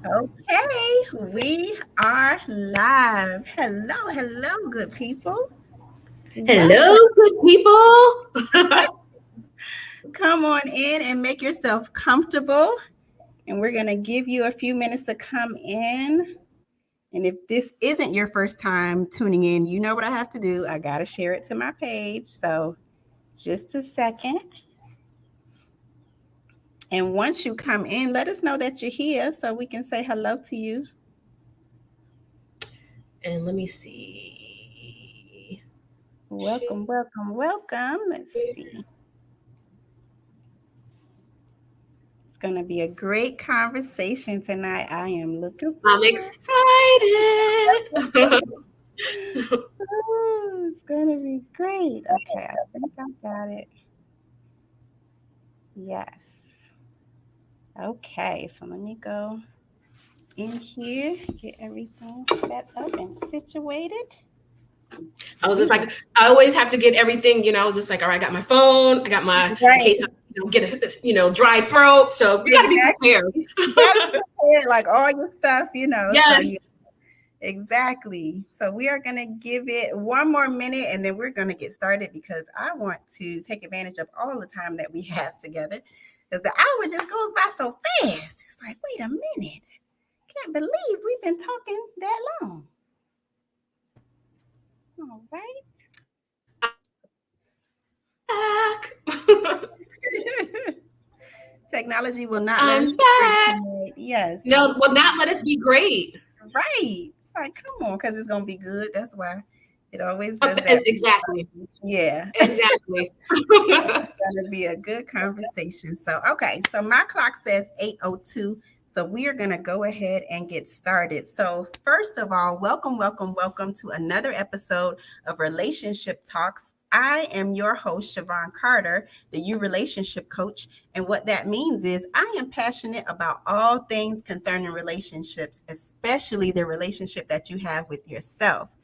Okay, we are live. Hello, good people. Hello, Welcome. good people. Come on in and make yourself comfortable. And we're going to give you a few minutes to come in. And if this isn't your first time tuning in, you know what I have to do. I got to share it to my page. So just a second. And once you come in, let us know that you're here so we can say hello to you. And let me see. Welcome. Let's see. It's going to be a great conversation tonight. I am looking I'm forward. excited. Oh, it's going to be great. Okay, I think I got it. Yes. Okay, so let me go in here, get everything set up and situated. I was We just will. like, I always have to get everything, I was just like, all right, I got my phone, I got in Right. case I get dry throat. So we got to be Exactly. prepared. You got to prepare like all your stuff. So yeah. Yes. Exactly. So we are going to give it one more minute and then we're going to get started because I want to take advantage of all the time that we have together because the hour just goes by so fast. It's like, wait a minute. Can't believe we've been talking that long. All right. Back. Technology will not let us I'm be great back. tonight. Yes, it No, was will not let us be great. right. It's like, come on, because it's going to be good. That's why it always does that. Exactly. Yeah. Exactly. Gonna be a good conversation. So, okay. So my clock says 8:02. So we are gonna go ahead and get started. So, first of all, welcome to another episode of Relationship Talks. I am your host, Siobhan Carter, the You Relationship Coach. And what that means is I am passionate about all things concerning relationships, especially the relationship that you have with yourself.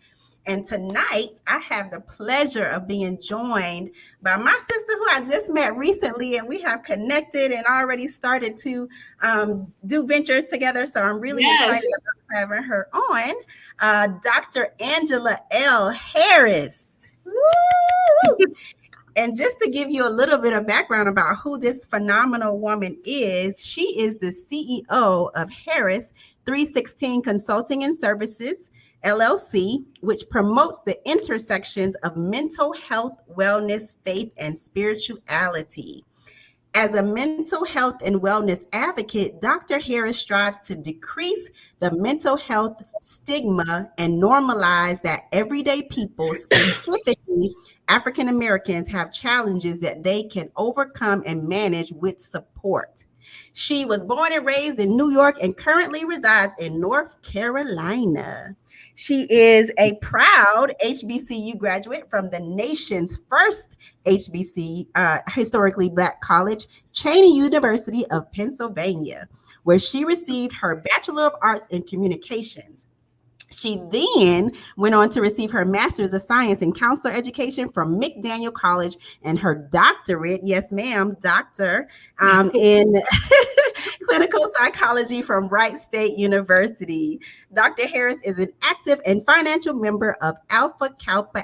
And tonight, I have the pleasure of being joined by my sister who I just met recently, and we have connected and already started to do ventures together. So I'm really excited Yes. about having her on. Dr. Angela L. Harris. Woo! And just to give you a little bit of background about who this phenomenal woman is, she is the CEO of Harris 316 Consulting and Services, LLC, which promotes the intersections of mental health, wellness, faith, and spirituality. As a mental health and wellness advocate, Dr. Harris strives to decrease the mental health stigma and normalize that everyday people, specifically African Americans, have challenges that they can overcome and manage with support. She was born and raised in New York and currently resides in North Carolina. She is a proud HBCU graduate from the nation's first HBC, historically black college, Cheney University of Pennsylvania, where she received her Bachelor of Arts in Communications. She then went on to receive her Master's of Science in Counselor Education from McDaniel College and her doctorate, yes, ma'am, doctor, in clinical psychology from Wright State University. Dr. Harris is an active and financial member of Alpha Kappa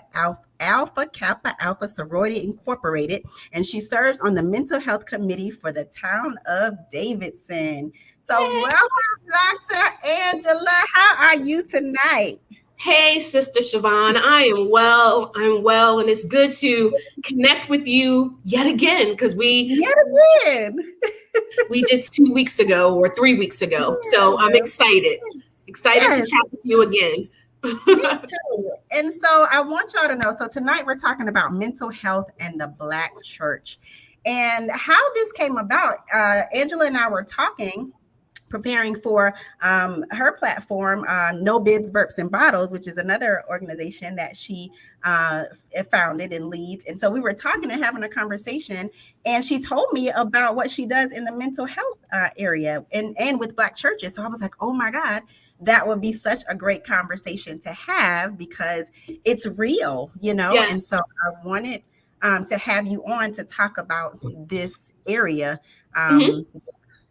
Alpha Sorority Incorporated, and she serves on the mental health committee for the town of Davidson. So, welcome, Dr. Angela. How are you tonight? Hey, Sister Siobhan, I am well. I'm well, and it's good to connect with you yet again because Yet again. we did 2 weeks ago or 3 weeks ago. So I'm Yes, excited to yes, chat with you again. me too. And so I want y'all to know. So tonight we're talking about mental health and the Black church and how this came about. Angela and I were talking preparing for her platform, No Bibs, Burps, and Bottles, which is another organization that she founded and leads. And so we were talking and having a conversation, and she told me about what she does in the mental health area and with Black churches. So I was like, oh my God. That would be such a great conversation to have because it's real. And Yes. so I wanted to have you on to talk about this area. Hmm. Um,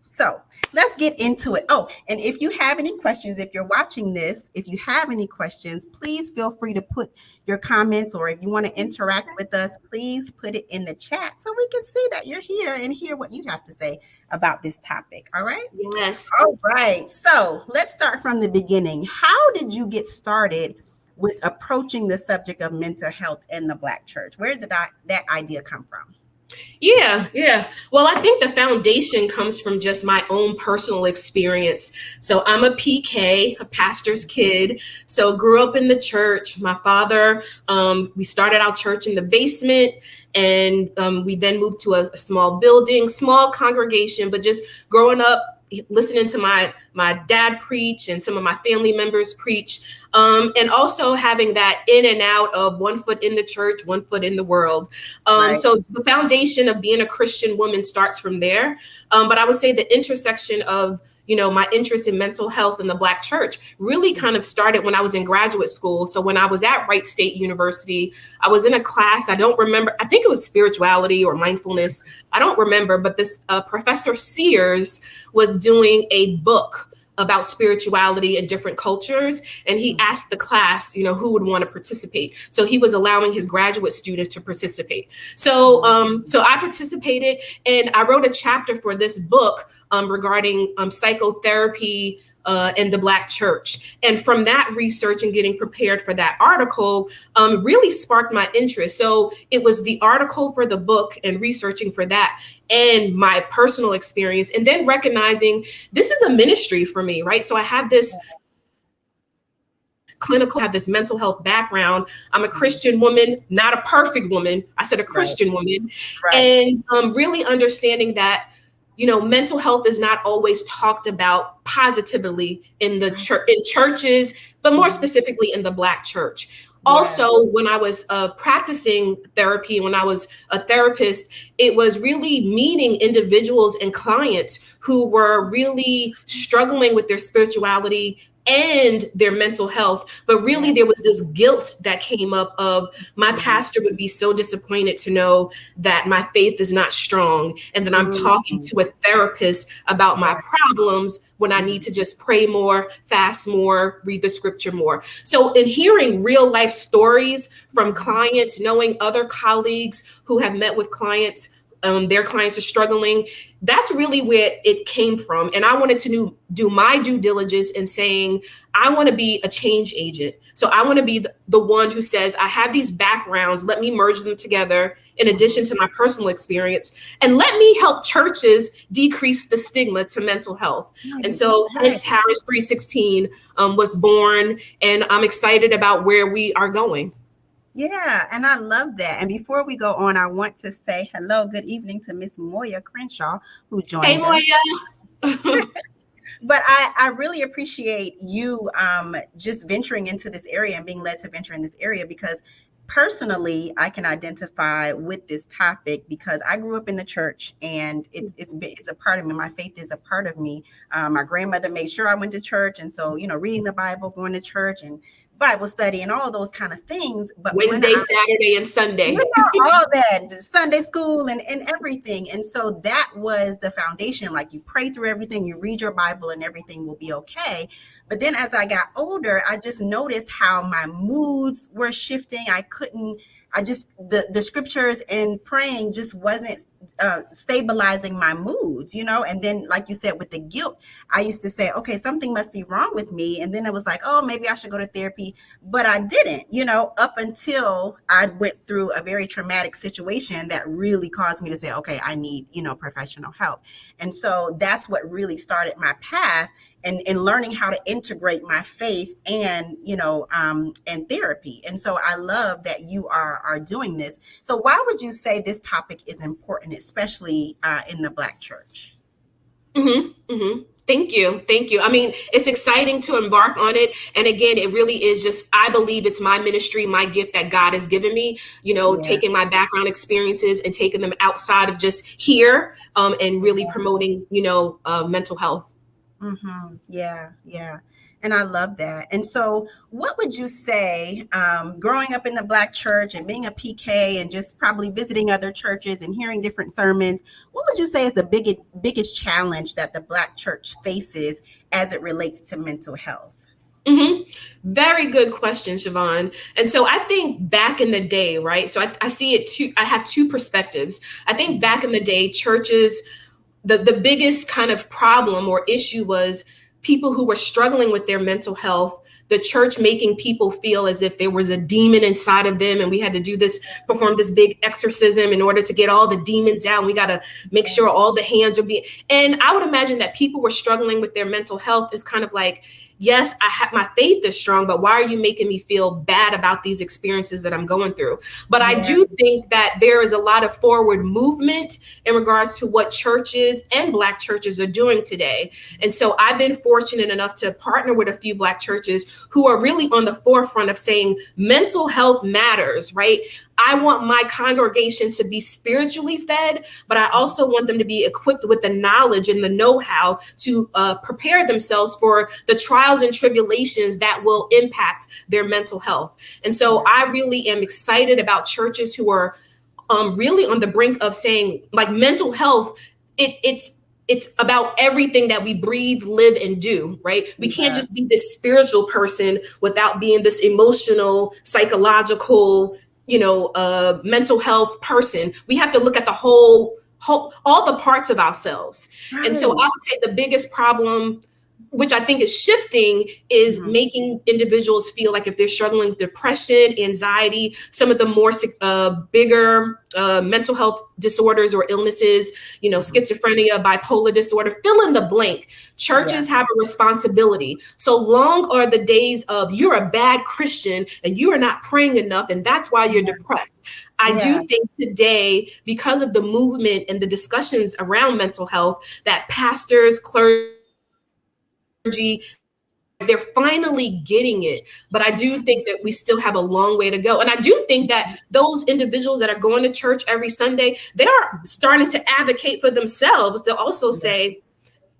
So let's get into it. Oh, and if you have any questions, if you're watching this, if you have any questions, please feel free to put your comments, or if you want to interact with us, please put it in the chat so we can see that you're here and hear what you have to say about this topic. All right? Yes. All right. So let's start from the beginning. How did you get started with approaching the subject of mental health in the Black church? Where did that idea come from? Yeah. Well, I think the foundation comes from just my own personal experience. So I'm a PK, a pastor's kid. So grew up in the church. My father, we started our church in the basement, and we then moved to a small building, small congregation, but just growing up, listening to my dad preach and some of my family members preach, and also having that in and out of one foot in the church, one foot in the world. Right. So the foundation of being a Christian woman starts from there. But I would say the intersection of my interest in mental health in the Black church really kind of started when I was in graduate school. So when I was at Wright State University, I was in a class, I don't remember, I think it was spirituality or mindfulness. I don't remember, but this Professor Sears was doing a book about spirituality in different cultures. And he asked the class, who would want to participate. So he was allowing his graduate students to participate. So I participated, and I wrote a chapter for this book regarding psychotherapy in the Black church. And from that research and getting prepared for that article really sparked my interest. So it was the article for the book and researching for that, and my personal experience, and then recognizing this is a ministry for me, right? So I have this clinical, have this mental health background. I'm a Christian woman, not a perfect woman. I said a Christian woman. Right. And really understanding that mental health is not always talked about positively in the church, in churches, but more specifically in the Black church. Also, when I was practicing therapy, when I was a therapist, it was really meeting individuals and clients who were really struggling with their spirituality and their mental health. But really, there was this guilt that came up of my pastor would be so disappointed to know that my faith is not strong, and that I'm talking to a therapist about my problems when I need to just pray more, fast more, read the scripture more. So in hearing real life stories from clients, knowing other colleagues who have met with clients, their clients are struggling, that's really where it came from. And I wanted to do my due diligence in saying, I want to be a change agent. So I want to be the one who says, I have these backgrounds, let me merge them together in addition to my personal experience, and let me help churches decrease the stigma to mental health. And so hence Harris 316 was born, and I'm excited about where we are going. Yeah, and I love that. And before we go on, I want to say hello, good evening to Miss Moya Crenshaw, who joined us. Hey, Moya. But I really appreciate you just venturing into this area and being led to venture in this area, because personally, I can identify with this topic because I grew up in the church, and it's a part of me. My faith is a part of me. My grandmother made sure I went to church, and so reading the Bible, going to church, and Bible study, and all those kind of things. But Wednesday, Saturday, and Sunday, all that, Sunday school and everything. And so that was the foundation. Like, you pray through everything, you read your Bible, and everything will be okay. But then as I got older, I just noticed how my moods were shifting. The scriptures and praying just wasn't stabilizing my moods, and then, like you said, with the guilt, I used to say, okay, something must be wrong with me. And then it was like, oh, maybe I should go to therapy. But I didn't, up until I went through a very traumatic situation that really caused me to say, okay, I need, professional help. And so that's what really started my path in learning how to integrate my faith and, and therapy. And so I love that you are doing this. So why would you say this topic is important, especially in the Black church? Thank you. I mean, it's exciting to embark on it. And again, it really is just, I believe it's my ministry, my gift that God has given me, taking my background experiences and taking them outside of just here and really promoting, mental health. Yeah, yeah. And I love that. And so, what would you say, growing up in the Black church and being a PK and just probably visiting other churches and hearing different sermons, what would you say is the biggest challenge that the Black church faces as it relates to mental health? Mm-hmm. Very good question, Siobhan. And so I think back in the day, right? So I see it I have two perspectives. I think back in the day, churches, the biggest kind of problem or issue was people who were struggling with their mental health, the church making people feel as if there was a demon inside of them and we had to perform this big exorcism in order to get all the demons out. We got to make sure all the hands are being, and I would imagine that people were struggling with their mental health is kind of like, yes, my faith is strong, but why are you making me feel bad about these experiences that I'm going through? But I do think that there is a lot of forward movement in regards to what churches and Black churches are doing today. And so I've been fortunate enough to partner with a few Black churches who are really on the forefront of saying mental health matters, right? I want my congregation to be spiritually fed, but I also want them to be equipped with the knowledge and the know-how to prepare themselves for the trials and tribulations that will impact their mental health. And so I really am excited about churches who are really on the brink of saying, like, mental health, it's about everything that we breathe, live, and do, right? We can't just be this spiritual person without being this emotional, psychological, mental health person. We have to look at the whole all the parts of ourselves. Right. And so I would say the biggest problem, which I think is shifting, is making individuals feel like if they're struggling with depression, anxiety, some of the more bigger mental health disorders or illnesses, schizophrenia, bipolar disorder, fill in the blank. Churches have a responsibility. So long are the days of you're a bad Christian and you are not praying enough, and that's why you're depressed. I do think today, because of the movement and the discussions around mental health, that pastors, clergy, they're finally getting it. But I do think that we still have a long way to go. And I do think that those individuals that are going to church every Sunday, they are starting to advocate for themselves to also say,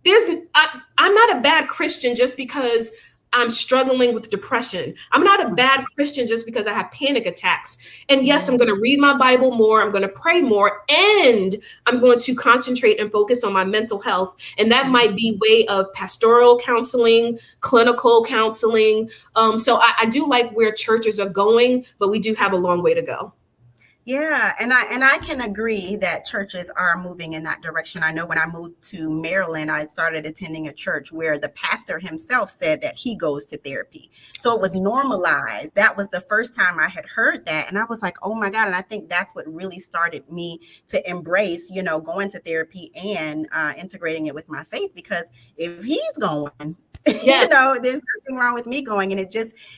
I'm not a bad Christian just because I'm struggling with depression. I'm not a bad Christian just because I have panic attacks. And yes, I'm going to read my Bible more. I'm going to pray more, and I'm going to concentrate and focus on my mental health. And that might be way of pastoral counseling, clinical counseling. So I do like where churches are going, but we do have a long way to go. Yeah, and I can agree that churches are moving in that direction. I know when I moved to Maryland, I started attending a church where the pastor himself said that he goes to therapy. So it was normalized. That was the first time I had heard that. And I was like, oh my God. And I think that's what really started me to embrace, going to therapy and integrating it with my faith, because if he's going, there's nothing wrong with me going. And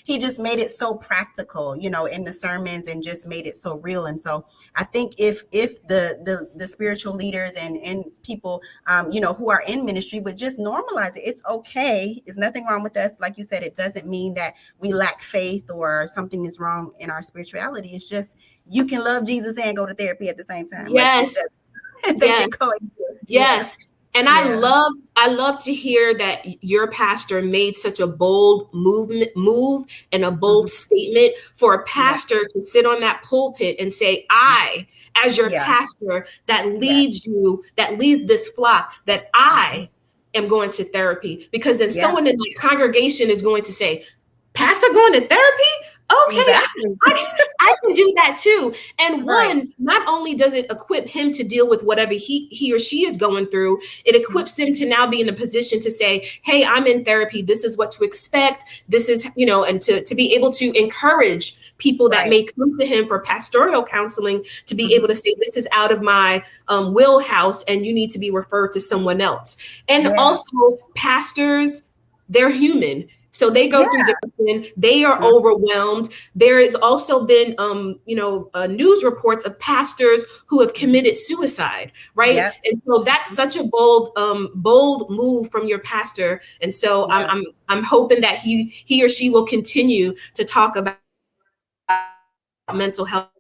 he just made it so practical, in the sermons, and just made it so real. And so I think if the spiritual leaders and people, who are in ministry would just normalize it. It's okay. There's nothing wrong with us. Like you said, it doesn't mean that we lack faith or something is wrong in our spirituality. It's just, you can love Jesus and go to therapy at the same time. Yes. They can coexist. Yes. And I love to hear that your pastor made such a bold move and a bold statement for a pastor to sit on that pulpit and say, I, as your pastor that leads you, that leads this flock, that I am going to therapy. Because then someone in the congregation is going to say, pastor going to therapy? Okay, exactly. I can do that too. And not only does it equip him to deal with whatever he or she is going through, it equips him to now be in a position to say, hey, I'm in therapy. This is what to expect. This is, and to be able to encourage people that may come to him for pastoral counseling, to be able to say, this is out of my wheelhouse and you need to be referred to someone else. And also pastors, they're human. So they go through depression. They are overwhelmed. There has also been, news reports of pastors who have committed suicide, right? Yep. And so that's such a bold move from your pastor. And so I'm hoping that he or she will continue to talk about mental health.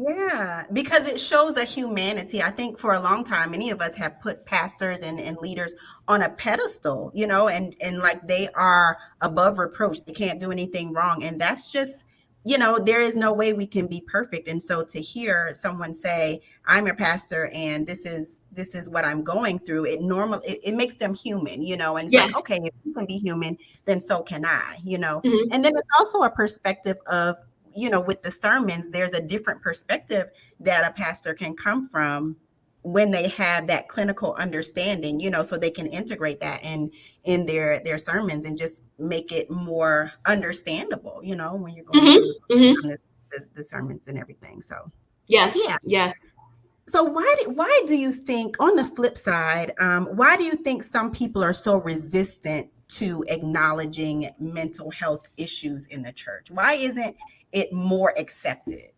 Yeah, because it shows a humanity. I think for a long time, many of us have put pastors and leaders on a pedestal, and like they are above reproach. They can't do anything wrong. And that's just, there is no way we can be perfect. And so to hear someone say, I'm a pastor and this is what I'm going through, it makes them human, and it's like, Yes. okay, if you can be human, then so can I. Mhm. And then it's also a perspective of, with the sermons, there's a different perspective that a pastor can come from when they have that clinical understanding, so they can integrate that in their sermons and just make it more understandable, when you're going Mhm. through Mhm. the sermons and everything. So Yes. yeah. Yes. So why do you think, on the flip side, why do you think some people are so resistant to acknowledging mental health issues in the church? Why isn't it more accepted?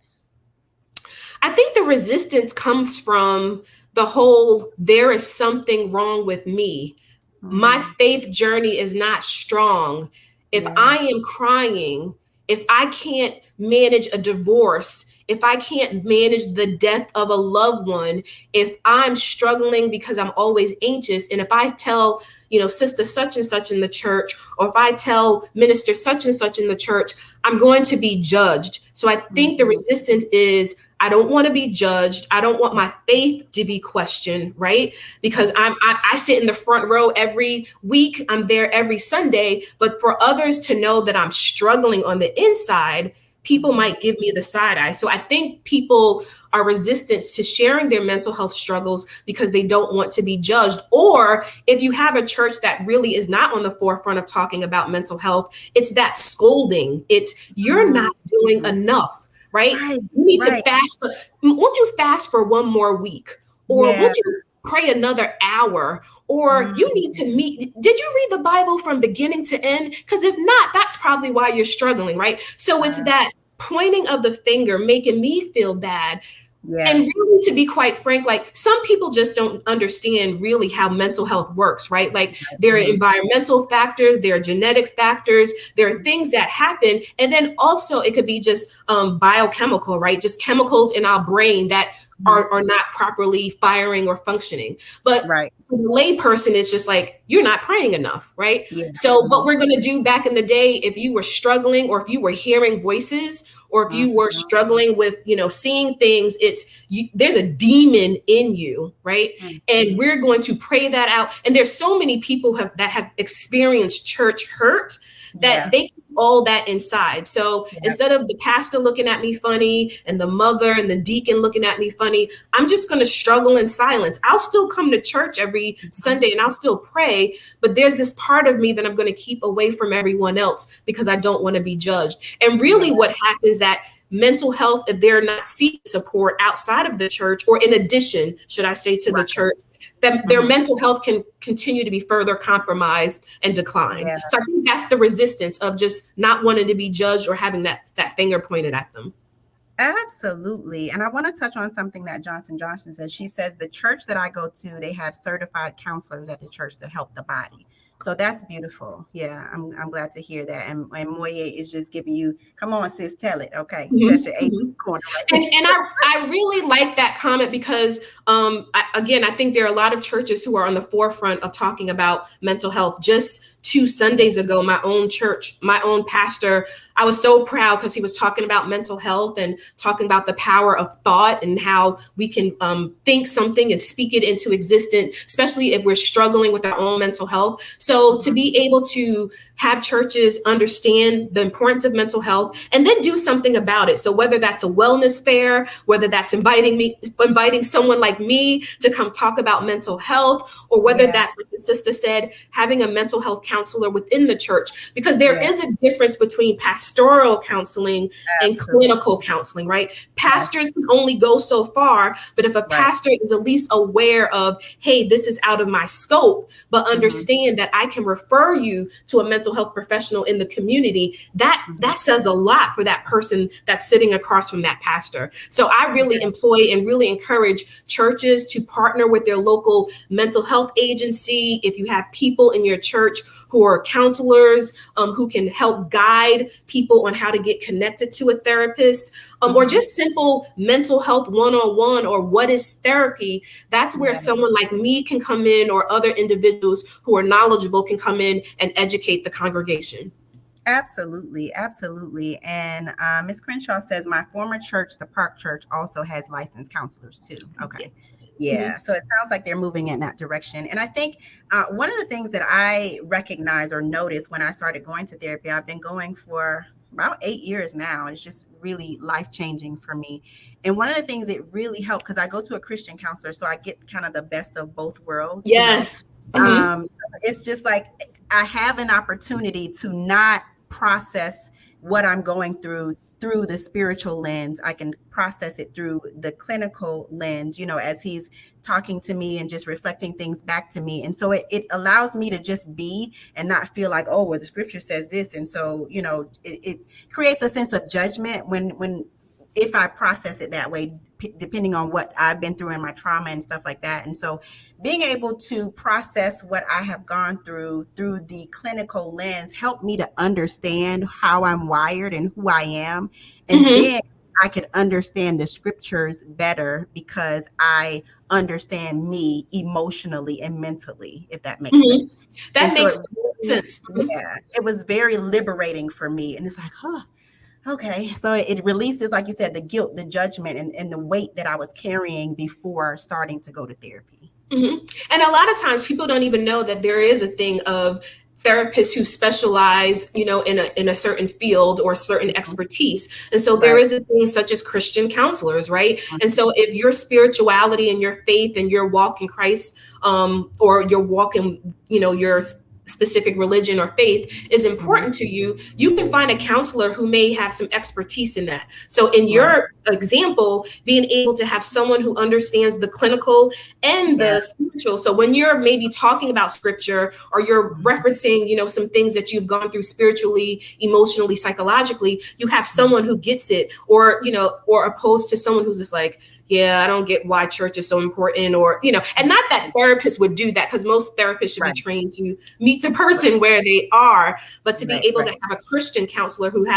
I think the resistance comes from the whole there is something wrong with me. My Mm, faith journey is not strong. If yeah. I am crying, if I can't manage a divorce, if I can't manage the death of a loved one, if I'm struggling because I'm always anxious, and if I tell, sister such and such in the church, or if I tell minister such and such in the church, I'm going to be judged. So I think the Mhm. resistance is I don't want to be judged. I don't want my faith to be questioned, right? Because I sit in the front row every week. I'm there every Sunday. But for others to know that I'm struggling on the inside, people might give me the side eye. So I think people are resistant to sharing their mental health struggles because they don't want to be judged. Or if you have a church that really is not on the forefront of talking about mental health, it's that scolding. It's you're not doing Mhm. enough, right? Right, You need to right. fast. Won't you fast for one more week? Or Yeah. won't you pray another hour? Or you need to Mhm. meet. Did you read the Bible from beginning to end? Because if not, that's probably why you're struggling, right? So it's Uh, that pointing of the finger, making me feel bad. And yeah. really, to be quite frank, like some people just don't understand really how mental health works, right? Like there are Mhm. environmental factors, there are genetic factors, there are things that happen. And then also it could be just biochemical, right? Just chemicals in our brain that Mhm. are not properly firing or functioning. But Right. for the layperson, it's just like, you're not praying enough, right? Yeah. So what Mhm. we're going to do back in the day, if you were struggling or if you were hearing voices, or if you were Mhm. struggling with, seeing things, there's a demon in you, right? And Mhm. we're going to pray that out. And there's so many people that have experienced church hurt that Yeah. they keep all that inside. So Yeah. instead of the pastor looking at me funny and the mother and the deacon looking at me funny, I'm just going to struggle in silence. I'll still come to church every Mhm. Sunday and I'll still pray, but there's this part of me that I'm going to keep away from everyone else because I don't want to be judged. And Yeah. really what happens that mental health, if they're not seeking support outside of the church, or in addition, should I say, to the Right. church, that their Mhm. mental health can continue to be further compromised and decline. Yeah. So I think that's the resistance of just not wanting to be judged or having that finger pointed at them. Absolutely. And I want to touch on something that Johnson Johnson says. She says the church that I go to, they have certified counselors at the church to help the body. So that's beautiful. Yeah, I'm glad to hear that. And Moye is just giving you, come on, sis, tell it. Okay. That's Mhm, your eight mhm. corner right And there. I really like that comment because again, I think there are a lot of churches who are on the forefront of talking about mental health. Just 2 Sundays ago, my own church, my own pastor, I was so proud because he was talking about mental health and talking about the power of thought and how we can think something and speak it into existence, especially if we're struggling with our own mental health. So to Mhm. be able to have churches understand the importance of mental health and then do something about it. So whether that's a wellness fair, whether that's inviting someone like me to come talk about mental health, or whether Yeah. that's, like the sister said, having a mental health counselor within the church, because there Yeah. is a difference between pastoral counseling and Absolutely. clinical counseling, right? Yes. Pastors can only go so far, but if a Right. pastor is at least aware of, hey, this is out of my scope, but Mhm. understand that I can refer you to a mental health professional in the community, Mhm. that says a lot for that person that's sitting across from that pastor. So I really Yeah. employ and really encourage churches to partner with their local mental health agency. If you have people in your church who are counselors, who can help guide people on how to get connected to a therapist, or just simple mental health one-on-one, or what is therapy. That's where someone like me can come in, or other individuals who are knowledgeable can come in and educate the congregation. Absolutely, absolutely. And Ms. Crenshaw says, my former church, the Park Church, also has licensed counselors too. Okay. Yeah. So it sounds like they're moving in that direction. And I think one of the things that I recognize or notice when I started going to therapy, I've been going for about 8 years now. It's just really life-changing for me. And one of the things it really helped, because I go to a Christian counselor, so I get kind of the best of both worlds. Yes. It's just like I have an opportunity to not process what I'm going through the spiritual lens. I can process it through the clinical lens, as he's talking to me and just reflecting things back to me. And so it allows me to just be and not feel like, oh, well, the scripture says this. And so, it creates a sense of judgment if I process it that way, depending on what I've been through and my trauma and stuff like that. And so being able to process what I have gone through the clinical lens helped me to understand how I'm wired and who I am. And then I could understand the scriptures better because I understand me emotionally and mentally, if that makes sense. That makes sense. Yeah, it was very liberating for me. And it's like, okay, so it releases, like you said, the guilt, the judgment, and the weight that I was carrying before starting to go to therapy. And a lot of times people don't even know that there is a thing of therapists who specialize, in a certain field or certain expertise. And so there is a thing such as Christian counselors, right? And so if your spirituality and your faith and your walk in Christ, or your walk in, your specific religion or faith is important to you, you can find a counselor who may have some expertise in that. So in your example, being able to have someone who understands the clinical and the spiritual. So when you're maybe talking about scripture, or you're referencing, some things that you've gone through spiritually, emotionally, psychologically, you have someone who gets it, or opposed to someone who's just like, yeah, I don't get why church is so important, or, and not that therapists would do that, because most therapists should be trained to meet the person where they are, but to be able to have a Christian counselor who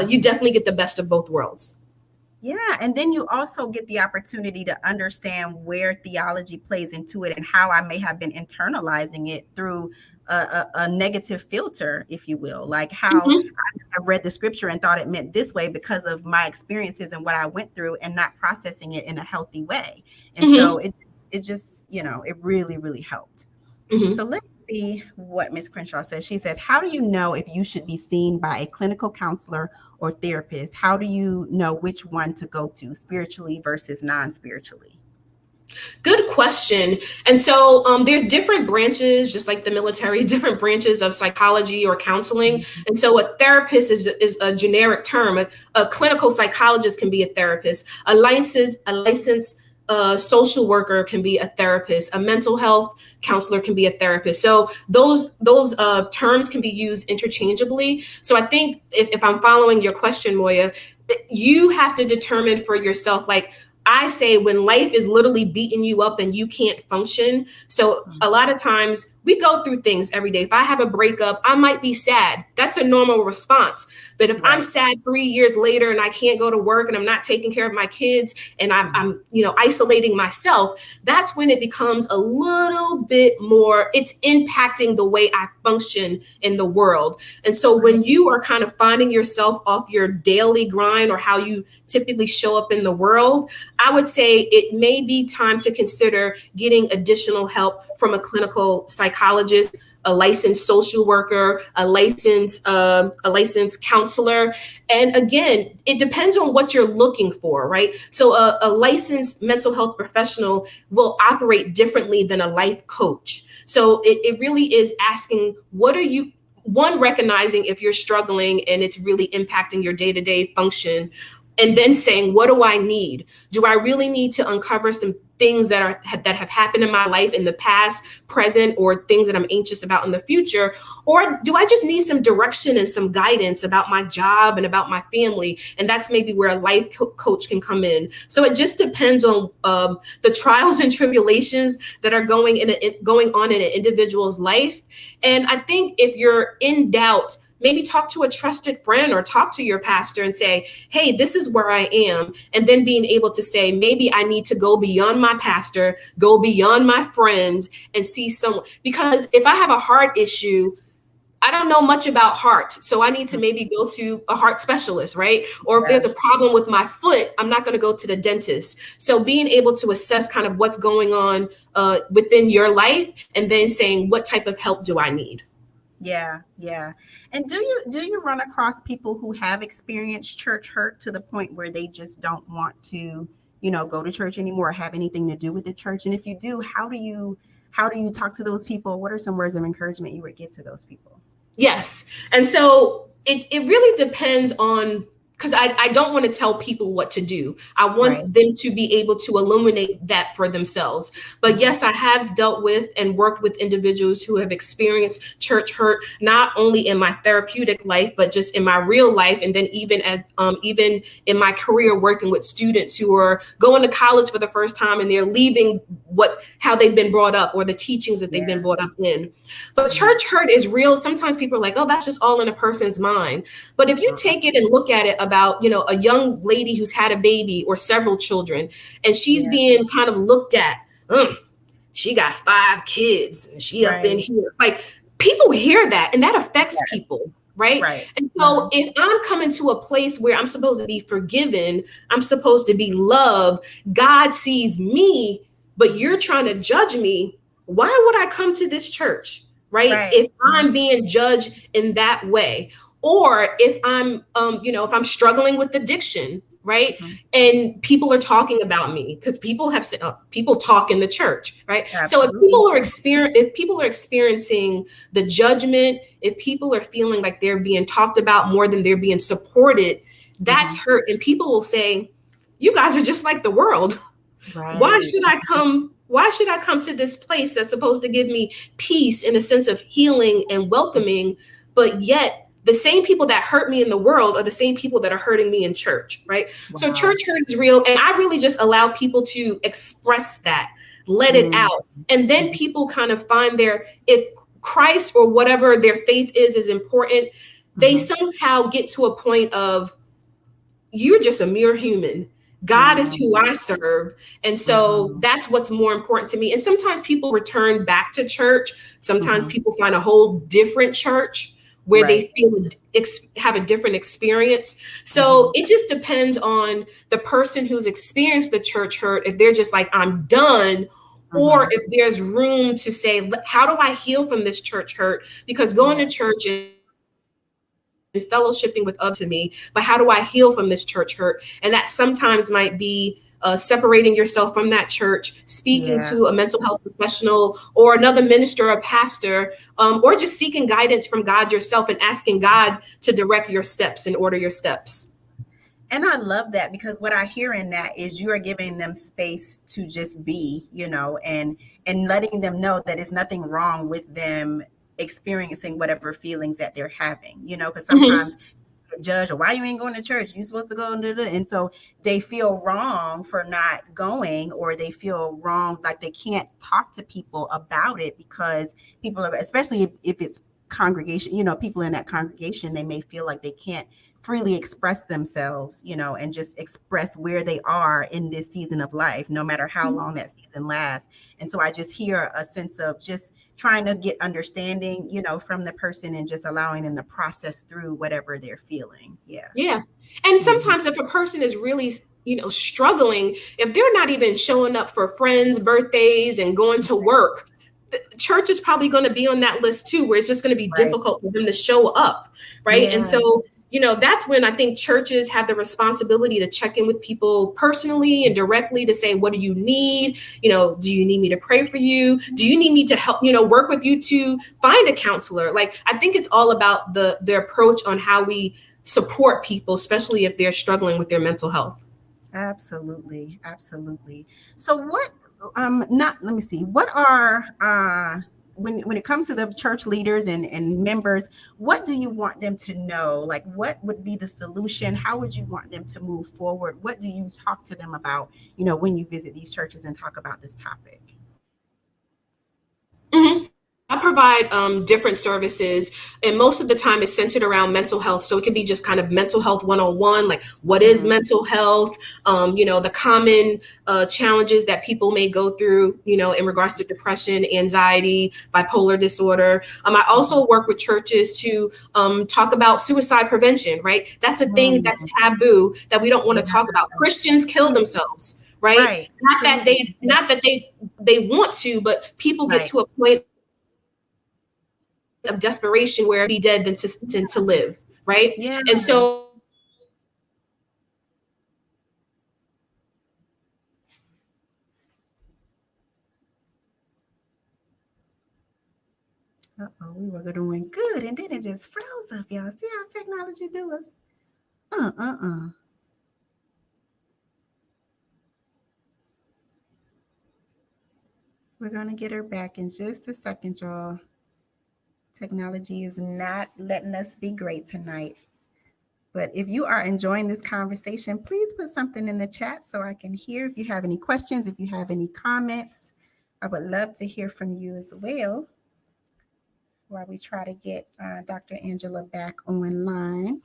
you definitely get the best of both worlds. Yeah. And then you also get the opportunity to understand where theology plays into it and how I may have been internalizing it through a negative filter, if you will, like how I read the scripture and thought it meant this way because of my experiences and what I went through, and not processing it in a healthy way. And so it just, it really, really helped. So let's see what Ms. Crenshaw says. She says, how do you know if you should be seen by a clinical counselor or therapist? How do you know which one to go to, spiritually versus non-spiritually? Good question. And so there's different branches, just like the military, different branches of psychology or counseling. And so a therapist is a generic term. A clinical psychologist can be a therapist. A licensed social worker can be a therapist. A mental health counselor can be a therapist. So those terms can be used interchangeably. So I think if I'm following your question, Moya, you have to determine for yourself, like, I say, when life is literally beating you up and you can't function. So a lot of times we go through things every day. If I have a breakup, I might be sad. That's a normal response. But if I'm sad 3 years later and I can't go to work and I'm not taking care of my kids and I'm isolating myself, that's when it becomes a little bit more, it's impacting the way I function in the world. And so when you are kind of finding yourself off your daily grind, or how you typically show up in the world, I would say it may be time to consider getting additional help from a clinical psychologist, a licensed social worker, a licensed counselor. And again, it depends on what you're looking for, right? So a licensed mental health professional will operate differently than a life coach. So it really is asking, recognizing if you're struggling and it's really impacting your day-to-day function, and then saying, what do I need? Do I really need to uncover some things that have happened in my life in the past, present, or things that I'm anxious about in the future? Or do I just need some direction and some guidance about my job and about my family? And that's maybe where a life coach can come in. So it just depends on the trials and tribulations that are going on in an individual's life. And I think if you're in doubt, maybe talk to a trusted friend or talk to your pastor and say, hey, this is where I am. And then being able to say, maybe I need to go beyond my pastor, go beyond my friends and see someone. Because if I have a heart issue, I don't know much about heart. So I need to maybe go to a heart specialist, right? Or if there's a problem with my foot, I'm not going to go to the dentist. So being able to assess kind of what's going on within your life and then saying, what type of help do I need? Yeah. And do you run across people who have experienced church hurt to the point where they just don't want to, go to church anymore or have anything to do with the church? And if you do, how do you talk to those people? What are some words of encouragement you would give to those people? Yes. And so it really depends on, because I don't want to tell people what to do. I want them to be able to illuminate that for themselves. But yes, I have dealt with and worked with individuals who have experienced church hurt, not only in my therapeutic life, but just in my real life. And then even in my career working with students who are going to college for the first time and they're leaving how they've been brought up or the teachings that they've been brought up in. But church hurt is real. Sometimes people are like, oh, that's just all in a person's mind. But if you take it and look at it about, a young lady who's had a baby or several children, and she's being kind of looked at, she got 5 kids and she up in here. Like, people hear that and that affects people. Right. And so if I'm coming to a place where I'm supposed to be forgiven, I'm supposed to be loved, God sees me, but you're trying to judge me, why would I come to this church? Right. If I'm being judged in that way. Or if I'm, if I'm struggling with addiction, right? And people are talking about me because people have said, people talk in the church, right? Absolutely. So if people are experiencing the judgment, if people are feeling like they're being talked about more than they're being supported, that's hurt. And people will say, you guys are just like the world. Why should I come to this place that's supposed to give me peace and a sense of healing and welcoming, but yet the same people that hurt me in the world are the same people that are hurting me in church, right? So church hurt is real. And I really just allow people to express that, let it out. And then people kind of find if Christ or whatever their faith is important, they somehow get to a point of, you're just a mere human. God is who I serve. And so that's what's more important to me. And sometimes people return back to church. Sometimes people find a whole different church where they have a different experience. So it just depends on the person who's experienced the church hurt, if they're just like, I'm done, or if there's room to say, how do I heal from this church hurt? Because going to church and fellowshipping with others to me, but how do I heal from this church hurt? And that sometimes might be separating yourself from that church, speaking to a mental health professional or another minister or pastor, or just seeking guidance from God yourself and asking God to direct your steps and order your steps. And I love that, because what I hear in that is you are giving them space to just be, and letting them know that it's nothing wrong with them experiencing whatever feelings that they're having, because sometimes judge, or why you ain't going to church? You're supposed to go. And so they feel wrong for not going, or they feel wrong, like they can't talk to people about it because people are, especially if it's congregation, people in that congregation, they may feel like they can't freely express themselves, and just express where they are in this season of life, no matter how long that season lasts. And so I just hear a sense of just trying to get understanding, from the person and just allowing them to process through whatever they're feeling. Yeah. And sometimes if a person is really, struggling, if they're not even showing up for friends' birthdays and going to work, the church is probably going to be on that list too, where it's just going to be difficult for them to show up. Right. And so, that's when I think churches have the responsibility to check in with people personally and directly to say, what do you need? Do you need me to pray for you? Do you need me to help, work with you to find a counselor? Like, I think it's all about the approach on how we support people, especially if they're struggling with their mental health. Absolutely. So not, let me see. What are, when it comes to the church leaders and members, what do you want them to know? Like, what would be the solution? How would you want them to move forward? What do you talk to them about, when you visit these churches and talk about this topic? Mm-hmm. I provide different services, and most of the time it's centered around mental health. So it can be just kind of mental health 101, like what is mental health, the common challenges that people may go through, in regards to depression, anxiety, bipolar disorder. I also work with churches to talk about suicide prevention, right? That's a thing that's taboo that we don't want to talk about. Christians kill themselves. Right. Not that they want to, but people get to a point of desperation where be dead than to live. Right. Yeah. And so we were doing good, and then it just froze up, y'all. See how technology do us? We're going to get her back in just a second, y'all. Technology is not letting us be great tonight. But if you are enjoying this conversation, please put something in the chat so I can hear. If you have any questions, if you have any comments, I would love to hear from you as well while we try to get Dr. Angela back online.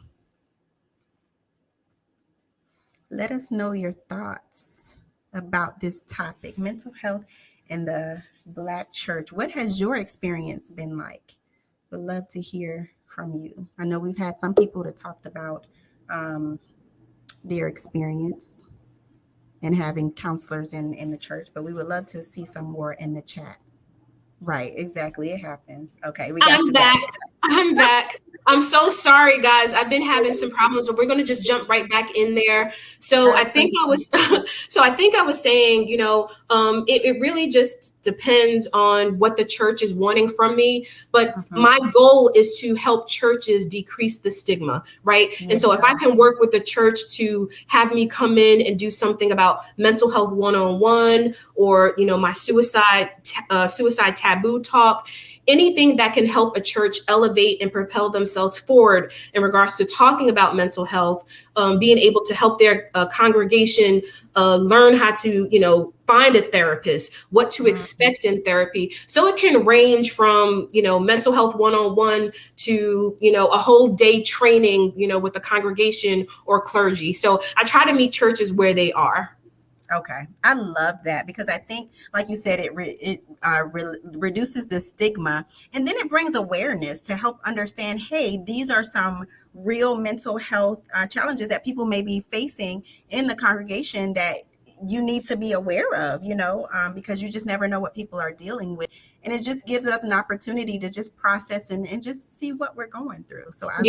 Let us know your thoughts about this topic, mental health in the Black church. What has your experience been like? Would love to hear from you. I know we've had some people that talked about their experience and having counselors in the church, but we would love to see some more in the chat. Right, exactly. It happens. Okay, I'm back. I'm so sorry, guys. I've been having some problems, but we're going to just jump right back in there. So I think I was saying, it really just depends on what the church is wanting from me. But my goal is to help churches decrease the stigma, right? And so if I can work with the church to have me come in and do something about mental health 101, or, my suicide taboo talk, anything that can help a church elevate and propel themselves forward in regards to talking about mental health, being able to help their congregation learn how to, find a therapist, what to expect in therapy. So it can range from, mental health 101 to, a whole day training, with the congregation or clergy. So I try to meet churches where they are. Okay. I love that, because I think, like you said, it reduces the stigma, and then it brings awareness to help understand, hey, these are some real mental health challenges that people may be facing in the congregation that you need to be aware of, because you just never know what people are dealing with. And it just gives us an opportunity to just process and just see what we're going through. So I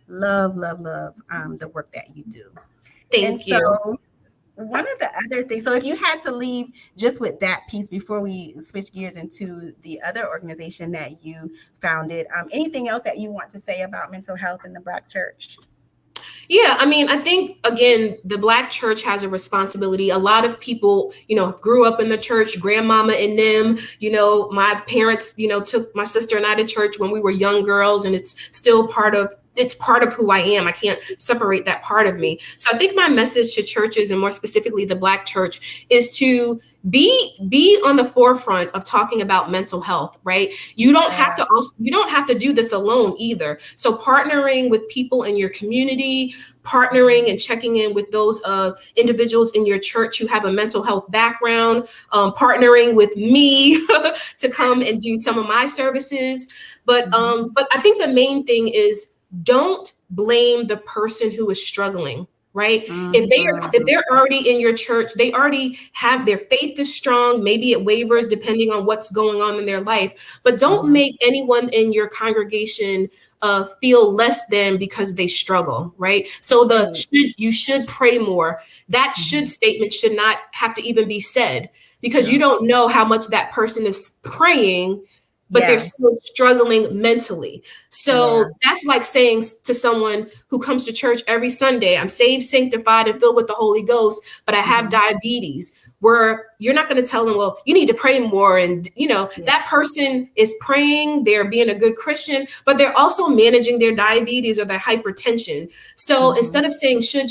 love the work that you do. Thank you. So, one of the other things, so if you had to leave just with that piece before we switch gears into the other organization that you founded, anything else that you want to say about mental health in the Black church? Yeah, I think, again, the Black church has a responsibility. A lot of people, grew up in the church, grandmama and them, my parents, took my sister and I to church when we were young girls, and it's still part of who I am. I can't separate that part of me. So I think my message to churches, and more specifically the Black church, is to be on the forefront of talking about mental health, right? You don't have to do this alone either. So partnering with people in your community, partnering and checking in with those individuals in your church who have a mental health background, partnering with me to come and do some of my services. But I think the main thing is, don't blame the person who is struggling. Right? If they're already in your church, they already have, their faith is strong. Maybe it wavers depending on what's going on in their life, but don't make anyone in your congregation feel less than because they struggle. Right? So you should pray more. That should statement should not have to even be said, because you don't know how much that person is praying, but they're still struggling mentally. So that's like saying to someone who comes to church every Sunday, I'm saved, sanctified, and filled with the Holy Ghost, but I have diabetes. where you're not going to tell them, well, you need to pray more. And, that person is praying, they're being a good Christian, but they're also managing their diabetes or their hypertension. So instead of saying should,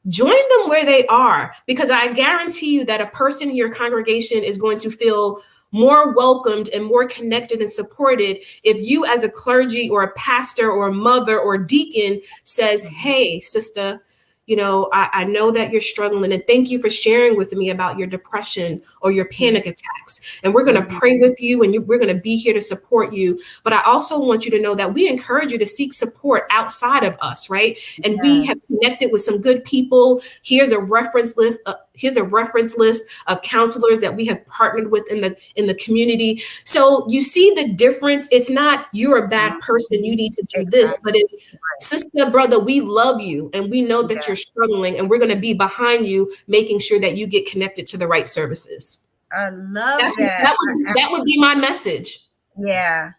join them where they are, because I guarantee you that a person in your congregation is going to feel more welcomed and more connected and supported if you as a clergy or a pastor or a mother or deacon says, hey, sister, I know that you're struggling, and thank you for sharing with me about your depression or your panic attacks. And we're going to pray with you, and we're going to be here to support you. But I also want you to know that we encourage you to seek support outside of us, right? And we have connected with some good people. Here's a reference list. Here's a reference list of counselors that we have partnered with in the community. So you see the difference. It's not you're a bad person, you need to do this, but it's sister, brother, we love you and we know that you're struggling, and we're going to be behind you, making sure that you get connected to the right services. I love that. That would be my message. Yeah.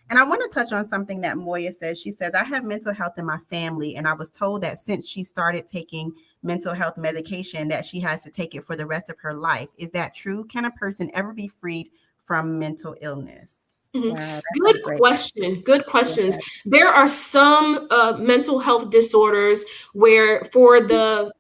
And I want to touch on something that Moya says. She says, I have mental health in my family, and I was told that since she started taking mental health medication that she has to take it for the rest of her life. Is that true? Can a person ever be freed from mental illness? Good question. Good questions. Yeah. There are some mental health disorders where for the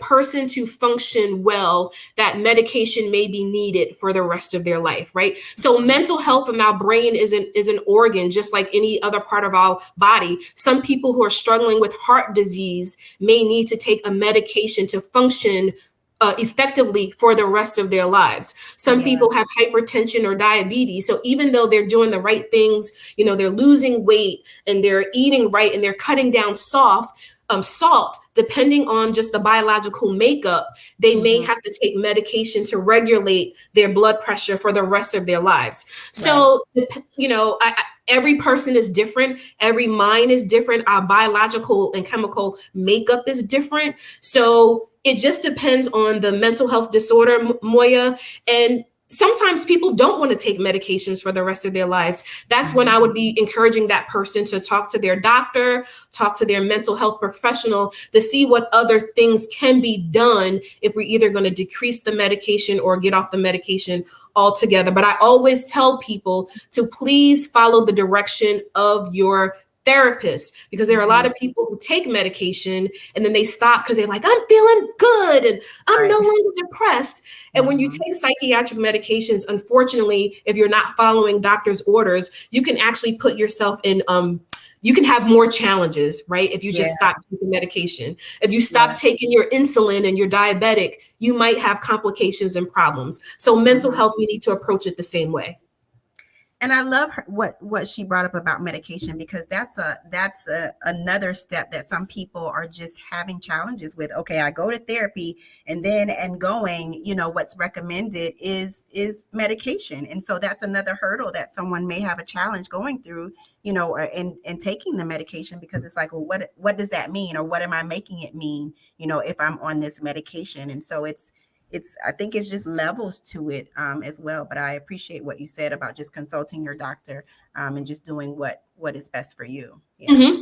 person to function well, that medication may be needed for the rest of their life, right? So mental health in our brain is an organ, just like any other part of our body. Some people who are struggling with heart disease may need to take a medication to function effectively for the rest of their lives. Some people have hypertension or diabetes. So even though they're doing the right things, they're losing weight and they're eating right and they're cutting down salt, depending on just the biological makeup, they may have to take medication to regulate their blood pressure for the rest of their lives. So, every person is different. Every mind is different. Our biological and chemical makeup is different. So it just depends on the mental health disorder, Moya. And sometimes people don't want to take medications for the rest of their lives. That's when I would be encouraging that person to talk to their doctor, talk to their mental health professional to see what other things can be done if we're either going to decrease the medication or get off the medication altogether. But I always tell people to please follow the direction of your therapist, because there are a lot of people who take medication and then they stop because they're like, I'm feeling good and I'm no longer depressed. And when you take psychiatric medications, unfortunately, if you're not following doctor's orders, you can actually put yourself in, you can have more challenges, right? If you just stop taking medication. If you stop taking your insulin and you're diabetic, you might have complications and problems. So mental health, we need to approach it the same way. And I love what she brought up about medication, because that's another step that some people are just having challenges with. Okay, I go to therapy and going, what's recommended is medication. And so that's another hurdle that someone may have a challenge going through, and taking the medication, because it's like, well, what does that mean? Or what am I making it mean, if I'm on this medication? And so I think it's just levels to it as well. But I appreciate what you said about just consulting your doctor and just doing what is best for you. Yeah.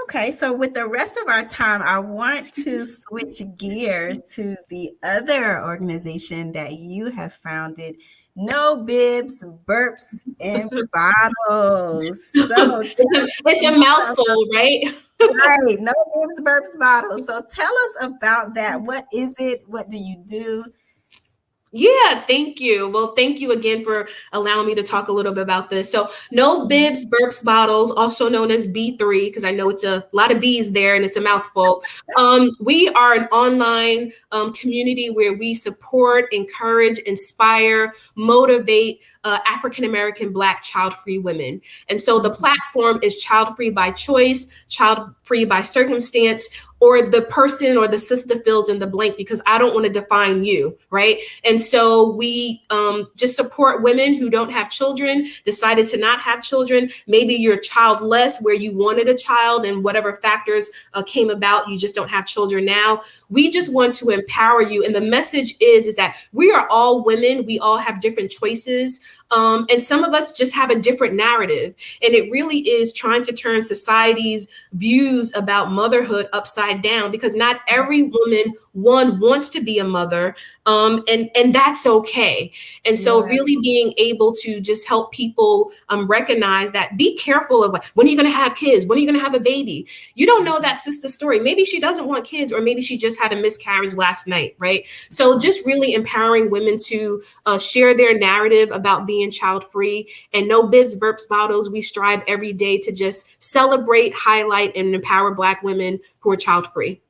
Okay, so with the rest of our time, I want to switch gears to the other organization that you have founded, No Bibs, Burps, and Bottles. So it's a mouthful, right? Right. No Bibs, Burps, Bottles. So tell us about that. What is it? What do you do? Yeah, thank you. Well, thank you again for allowing me to talk a little bit about this. So No Bibs, Burps, Bottles, also known as B3, because I know it's a lot of B's there and it's a mouthful. We are an online community where we support, encourage, inspire, motivate African-American Black child-free women. And so the platform is child-free by choice, child-free by circumstance, or the person or the sister fills in the blank, because I don't want to define you, right? And so we just support women who don't have children, decided to not have children. Maybe you're childless, where you wanted a child and whatever factors came about, you just don't have children now. We just want to empower you. And the message is that we are all women. We all have different choices. And some of us just have a different narrative. And it really is trying to turn society's views about motherhood upside down, because not every woman, one, wants to be a mother, and that's okay. And so really being able to just help people recognize that, be careful of when are you going to have kids? When are you going to have a baby? You don't know that sister's story. Maybe she doesn't want kids, or maybe she just had a miscarriage last night, right? So just really empowering women to share their narrative about being child-free. And No Bibs, Burps, Bottles, we strive every day to just celebrate, highlight, and empower Black women who are child-free.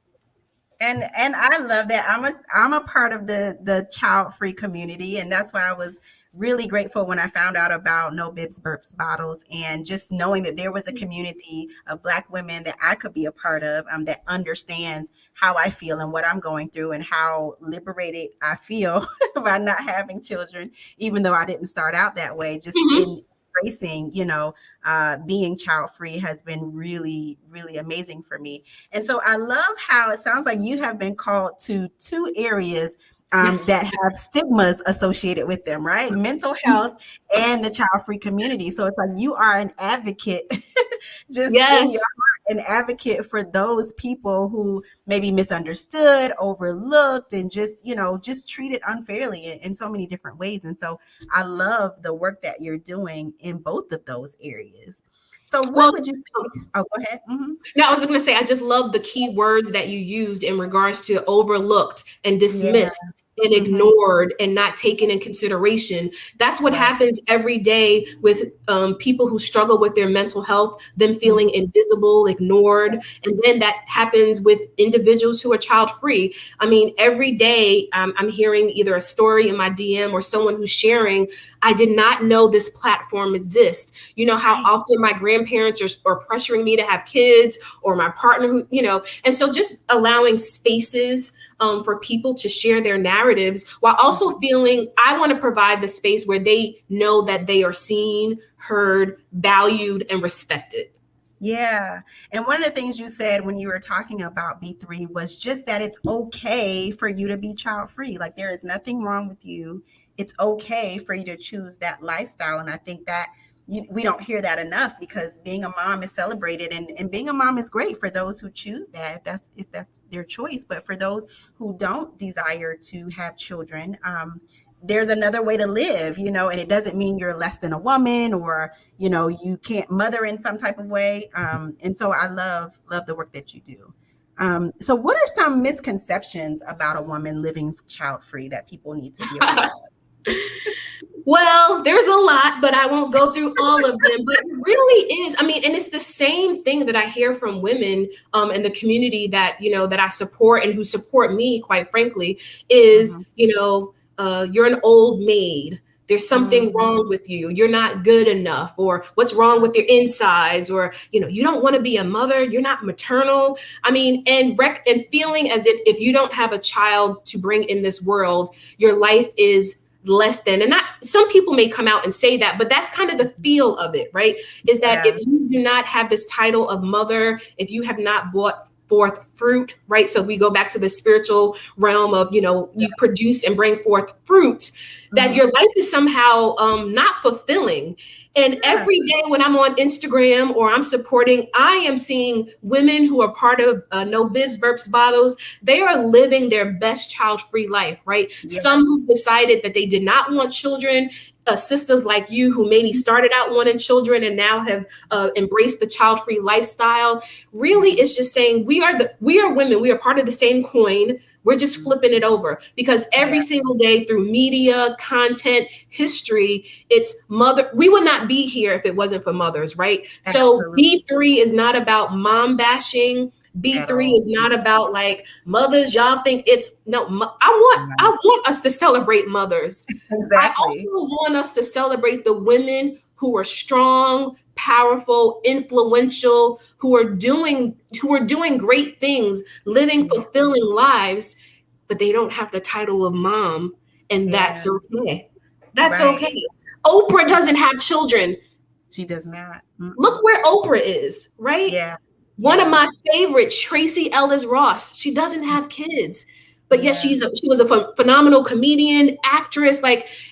And I love that. I'm a part of the child-free community, and that's why I was really grateful when I found out about No Bibs, Burps, Bottles, and just knowing that there was a community of Black women that I could be a part of, that understands how I feel and what I'm going through, and how liberated I feel by not having children, even though I didn't start out that way. Just embracing, being child-free has been really, really amazing for me. And so I love how it sounds like you have been called to two areas that have stigmas associated with them, right? Mental health and the child-free community. So it's like you are an advocate, just in your heart, an advocate for those people who may be misunderstood, overlooked, and just treated unfairly in so many different ways. And so I love the work that you're doing in both of those areas. So what would you say? Oh, go ahead. Mm-hmm. No, I was just going to say, I just love the key words that you used in regards to overlooked and dismissed and ignored and not taken in consideration. That's what happens every day with people who struggle with their mental health, them feeling invisible, ignored. And then that happens with individuals who are child-free. I mean, every day I'm hearing either a story in my DM or someone who's sharing, I did not know this platform exists. You know how often my grandparents are pressuring me to have kids, or my partner who, and so just allowing spaces for people to share their narratives, while also feeling I want to provide the space where they know that they are seen, heard, valued, and respected. Yeah. And one of the things you said when you were talking about B3 was just that it's okay for you to be child-free. Like, there is nothing wrong with you. It's okay for you to choose that lifestyle. And I think that we don't hear that enough, because being a mom is celebrated, and being a mom is great for those who choose that, if that's their choice. But for those who don't desire to have children, there's another way to live, and it doesn't mean you're less than a woman, or, you can't mother in some type of way. And so I love the work that you do. So what are some misconceptions about a woman living child-free that people need to be aware of? Well, there's a lot, but I won't go through all of them. But it really is, and it's the same thing that I hear from women in the community that, that I support and who support me, quite frankly, is, you're an old maid. There's something wrong with you. You're not good enough, or what's wrong with your insides, or, you don't want to be a mother. You're not maternal. And feeling as if you don't have a child to bring in this world, your life is less than. And some people may come out and say that, but that's kind of the feel of it, right? Is that if you do not have this title of mother, if you have not brought forth fruit, right? So we go back to the spiritual realm of, you produce and bring forth fruit, that your life is somehow not fulfilling. And every day when I'm on Instagram or I'm supporting, I am seeing women who are part of No Bibs, Burps, Bottles. They are living their best child-free life, right? Yeah. Some who've decided that they did not want children. Sisters like you who maybe started out wanting children and now have embraced the child-free lifestyle. Really, it's just saying we are women. We are part of the same coin. We're just flipping it over, because every single day through media, content, history, it's mother. We would not be here if it wasn't for mothers, right? Absolutely. So B3 is not about mom bashing. B3 is not about like mothers. Y'all think it's no. I want us to celebrate mothers. Exactly. I also want us to celebrate the women who are strong, powerful, influential, who are doing great things, living fulfilling lives, but they don't have the title of mom, and that's okay. That's okay. Oprah doesn't have children. She does not. Mm-mm. Look where Oprah is, right? Yeah. One of my favorites, Tracy Ellis Ross. She doesn't have kids, But yes, she was a phenomenal comedian, actress,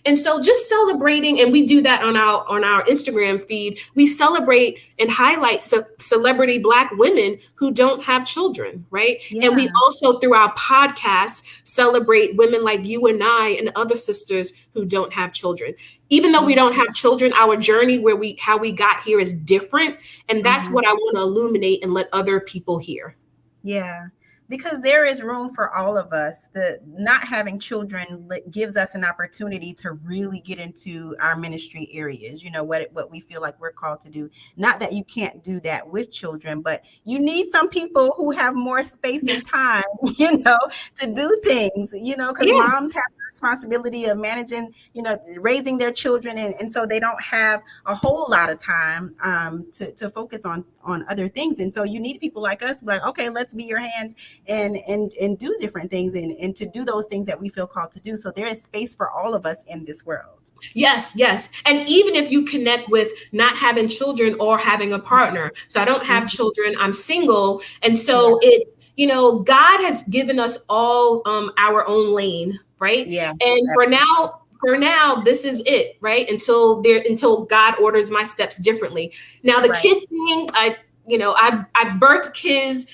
and so just celebrating, and we do that on our Instagram feed. We celebrate and highlight celebrity Black women who don't have children, right? Yeah. And we also, through our podcast, celebrate women like you and I and other sisters who don't have children. Even though we don't have children, our journey how we got here is different, and that's what I want to illuminate and let other people hear. Yeah. Because there is room for all of us. The not having children gives us an opportunity to really get into our ministry areas, what we feel like we're called to do. Not that you can't do that with children, but you need some people who have more space and time, to do things, because moms have the responsibility of managing, raising their children. And so they don't have a whole lot of time to focus on other things. And so you need people like us, like, okay, let's be your hands and do different things and to do those things that we feel called to do. So there is space for all of us in this world. Yes. And even if you connect with not having children or having a partner. So I don't have children, I'm single. And so it's, God has given us all our own lane, right? Yeah. And for now, this is it, right? Until God orders my steps differently. Now, the kid thing, I birthed kids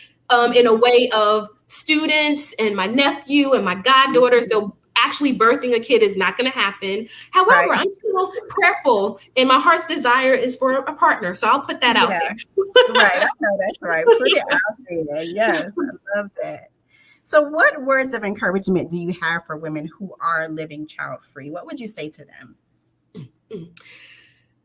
in a way of students and my nephew and my goddaughter. So actually birthing a kid is not going to happen. However, I'm still prayerful, and my heart's desire is for a partner. So I'll put that out there. Right. I know that's right. Put it out there. Yes, I love that. So what words of encouragement do you have for women who are living child-free? What would you say to them?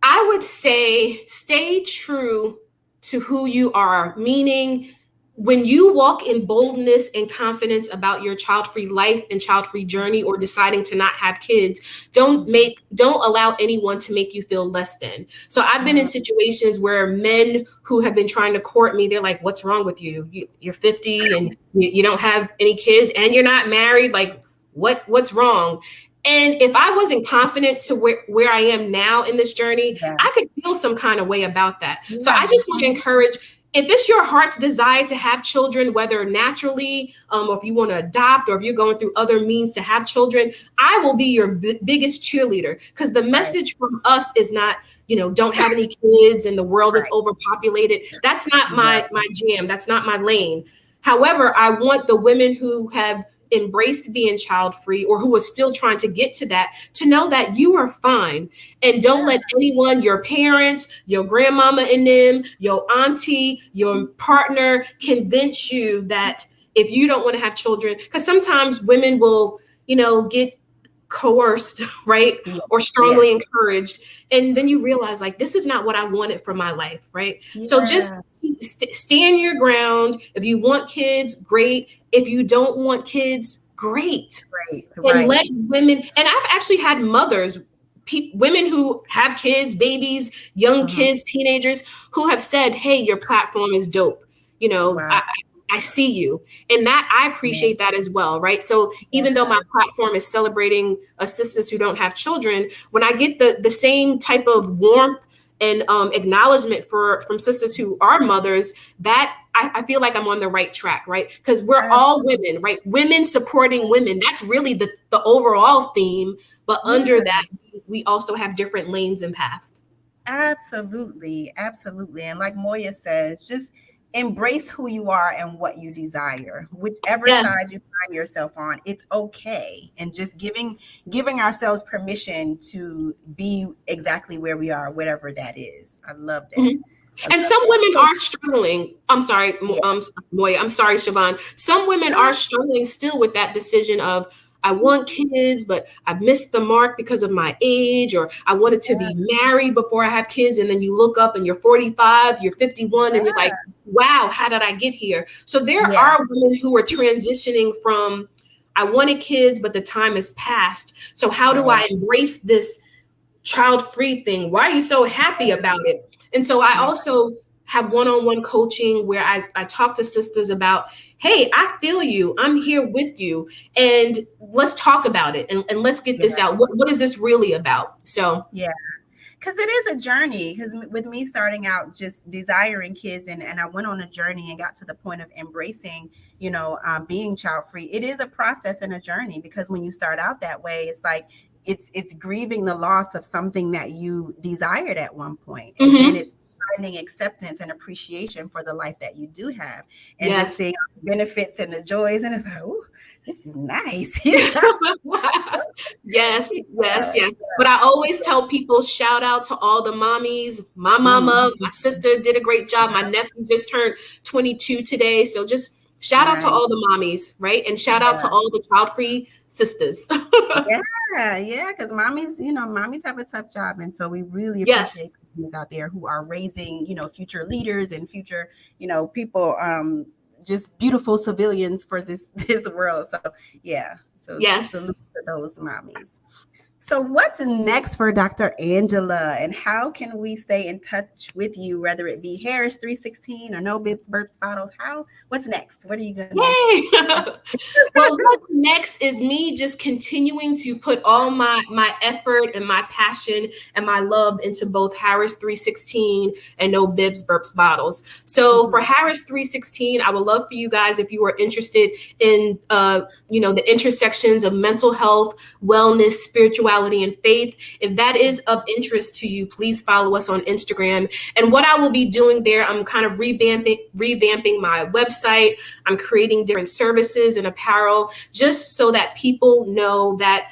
I would say stay true to who you are, meaning when you walk in boldness and confidence about your child-free life and child-free journey, or deciding to not have kids, don't allow anyone to make you feel less than. So I've been in situations where men who have been trying to court me, they're like, what's wrong with you? You're 50 and you don't have any kids and you're not married. Like, what's wrong? And if I wasn't confident to where I am now in this journey, I could feel some kind of way about that. Yeah. So I just want to encourage, if it's your heart's desire to have children, whether naturally, or if you want to adopt, or if you're going through other means to have children, I will be your biggest cheerleader, because the message from us is not, don't have any kids and the world is overpopulated. That's not my jam. That's not my lane. However, I want the women who have embraced being child-free, or who are still trying to get to that, to know that you are fine. And don't let anyone, your parents, your grandmama and them, your auntie, your partner, convince you that if you don't want to have children, because sometimes women will, get coerced, right? Or strongly encouraged. And then you realize, like, this is not what I wanted for my life, right? Yeah. So just stand your ground. If you want kids, great. If you don't want kids, great. And let women, and I've actually had mothers, women who have kids, babies, young kids, teenagers, who have said, hey, your platform is dope. I see you. And that I appreciate that as well, right? So even though my platform is celebrating sisters who don't have children, when I get the same type of warmth and acknowledgement from sisters who are mothers, that I feel like I'm on the right track, right? Because we're all women, right? Women supporting women. That's really the overall theme. But under that, we also have different lanes and paths. Absolutely. And like Moya says, just embrace who you are and what you desire, whichever side you find yourself on. It's okay. And just giving ourselves permission to be exactly where we are, whatever that is. I love that. And some women are struggling. I'm sorry, Moya. I'm sorry, Siobhan. Some women are struggling still with that decision of, I want kids, but I missed the mark because of my age, or I wanted to be married before I have kids. And then you look up and you're 45, you're 51, and you're like, wow, how did I get here? So there are women who are transitioning from, I wanted kids, but the time has passed. So how do I embrace this child-free thing? Why are you so happy about it? And so I also have one-on-one coaching where I talk to sisters about, hey, I feel you. I'm here with you. And let's talk about it. And let's get this out. What is this really about? So, Because it is a journey. Because with me starting out just desiring kids, and I went on a journey and got to the point of embracing, being child free. It is a process and a journey, because when you start out that way, it's like it's grieving the loss of something that you desired at one point, and then it's finding acceptance and appreciation for the life that you do have, and just seeing the benefits and the joys, and it's like, oh, this is nice. Yes. But I always tell people, shout out to all the mommies. My mama, my sister did a great job. My nephew just turned 22 today. So just shout out to all the mommies, right? And shout out to all the child-free sisters. Because mommies have a tough job. And so we really appreciate people out there who are raising, future leaders and future, people, just beautiful civilians for this world. So salute to those mommies. So what's next for Dr. Angela, and how can we stay in touch with you, whether it be Harris 316 or No Bibs Burps Bottles? What's next? What are you going to do? Well, what's next is me just continuing to put all my effort and my passion and my love into both Harris 316 and No Bibs Burps Bottles. So for Harris 316, I would love for you guys, if you are interested in the intersections of mental health, wellness, spirituality, and faith. If that is of interest to you, please follow us on Instagram. And what I will be doing there, I'm kind of revamping my website. I'm creating different services and apparel, just so that people know that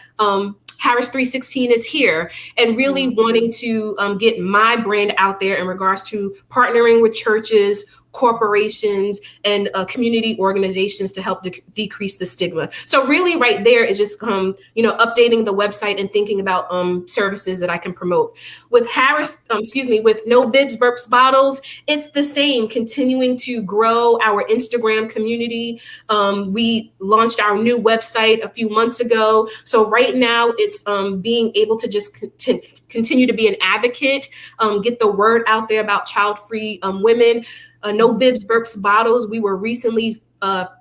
Harris 316 is here, and really wanting to get my brand out there in regards to partnering with churches, corporations, and community organizations to help decrease the stigma. So really right there is just, updating the website and thinking about services that I can promote. With with No Bibs Burps Bottles, it's the same, continuing to grow our Instagram community. We launched our new website a few months ago. So right now it's being able to just continue to be an advocate, get the word out there about child-free women. No Bibs Burps Bottles, we were recently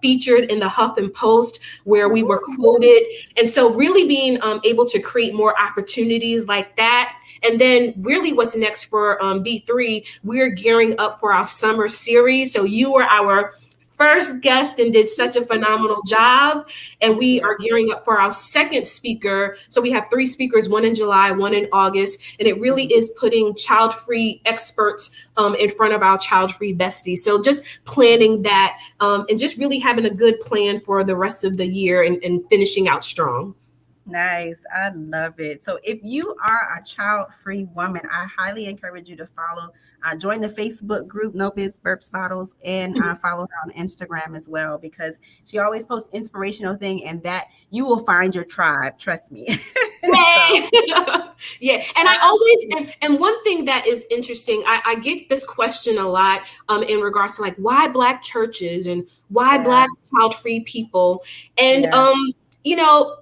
featured in the Huffington Post, where we were quoted. And so really being able to create more opportunities like that. And then really what's next for B3, we're gearing up for our summer series. So you were our first guest and did such a phenomenal job. And we are gearing up for our second speaker. So we have 3 speakers, one in July, one in August. And it really is putting child-free experts in front of our child-free besties. So just planning that and just really having a good plan for the rest of the year and finishing out strong. Nice. I love it. So if you are a child-free woman, I highly encourage you to follow, join the Facebook group, No Bibs Burps Bottles, and follow her on Instagram as well, because she always posts inspirational thing, and that you will find your tribe. Trust me. Yeah. And I always, and one thing that is interesting, I get this question a lot in regards to like, why Black churches and why Black child-free people? And,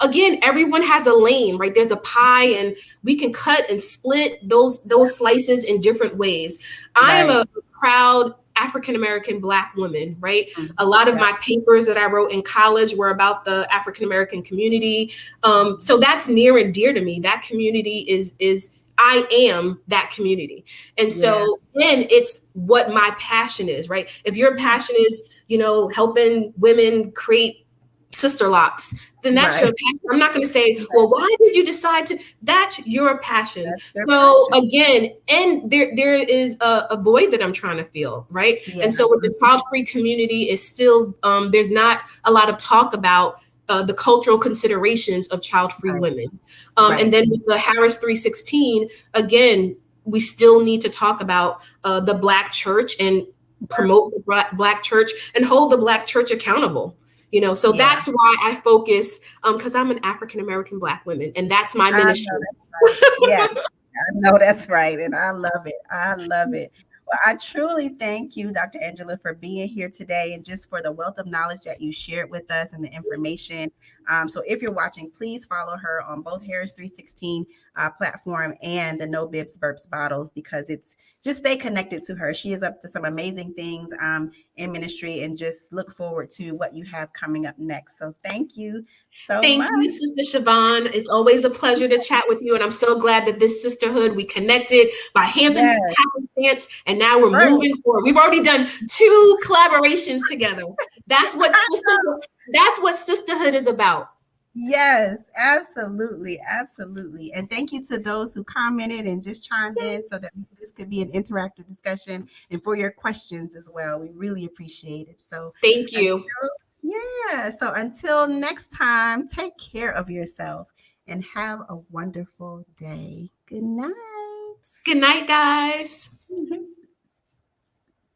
again, everyone has a lane, right? There's a pie, and we can cut and split those slices in different ways. I am a proud African-American Black woman, right? A lot of my papers that I wrote in college were about the African-American community. So that's near and dear to me. That community is I am that community. And so then it's what my passion is, right? If your passion is, helping women create sister locks, then that's your passion. I'm not going to say, well, why did you decide to? That's your passion. So again, and there is a void that I'm trying to fill, right? And so with the child-free community is still, there's not a lot of talk about the cultural considerations of child-free women. And then with the Harris 316, again, we still need to talk about the Black church and promote the Black church and hold the Black church accountable. So that's why I focus, because I'm an African-American Black woman, and that's my ministry. I know that's right. And I love it. I love it. Well, I truly thank you, Dr. Angela, for being here today, and just for the wealth of knowledge that you shared with us and the information. So if you're watching, please follow her on both Harris 316 platform and the No Bibs Burps Bottles, because it's just stay connected to her. She is up to some amazing things in ministry, and just look forward to what you have coming up next. So thank you so much. Thank you, Sister Siobhan. It's always a pleasure to chat with you. And I'm so glad that this sisterhood, we connected by happenstance, and now we're moving forward. We've already done 2 collaborations together. That's what sisterhood is about. Yes, absolutely. Absolutely. And thank you to those who commented and just chimed in, so that this could be an interactive discussion, and for your questions as well. We really appreciate it. So thank you. So until next time, take care of yourself and have a wonderful day. Good night. Good night, guys.